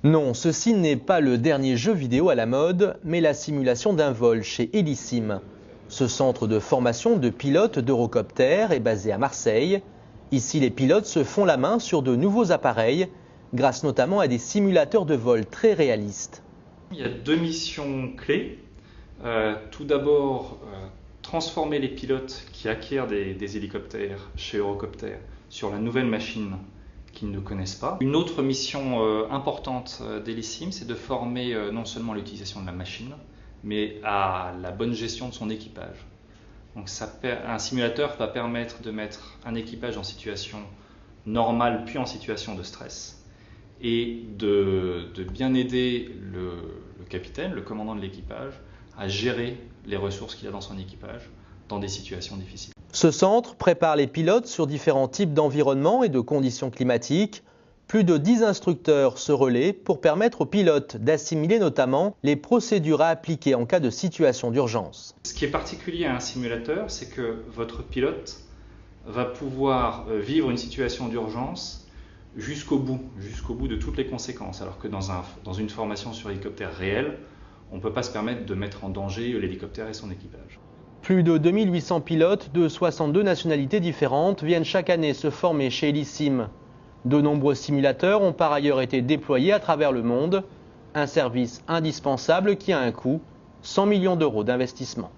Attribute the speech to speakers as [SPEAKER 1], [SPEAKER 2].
[SPEAKER 1] Non, ceci n'est pas le dernier jeu vidéo à la mode, mais la simulation d'un vol chez Hélisim. Ce centre de formation de pilotes d'Eurocopter est basé à Marseille. Ici, les pilotes se font la main sur de nouveaux appareils, grâce notamment à des simulateurs de vol très réalistes.
[SPEAKER 2] Il y a deux missions clés. Tout d'abord, transformer les pilotes qui acquièrent des hélicoptères chez Eurocopter sur la nouvelle machine qu'ils ne connaissent pas. Une autre mission importante d'Hélisim, c'est de former non seulement l'utilisation de la machine, mais à la bonne gestion de son équipage. Donc un simulateur va permettre de mettre un équipage en situation normale puis en situation de stress et de bien aider le capitaine, le commandant de l'équipage, à gérer les ressources qu'il a dans son équipage dans des situations difficiles.
[SPEAKER 1] Ce centre prépare les pilotes sur différents types d'environnements et de conditions climatiques. Plus de 10 instructeurs se relaient pour permettre aux pilotes d'assimiler notamment les procédures à appliquer en cas de situation d'urgence.
[SPEAKER 2] Ce qui est particulier à un simulateur, c'est que votre pilote va pouvoir vivre une situation d'urgence jusqu'au bout de toutes les conséquences, alors que dans une formation sur hélicoptère réel, on ne peut pas se permettre de mettre en danger l'hélicoptère et son équipage.
[SPEAKER 1] Plus de 2800 pilotes de 62 nationalités différentes viennent chaque année se former chez Hélisim. De nombreux simulateurs ont par ailleurs été déployés à travers le monde, un service indispensable qui a un coût, 100 millions d'euros d'investissement.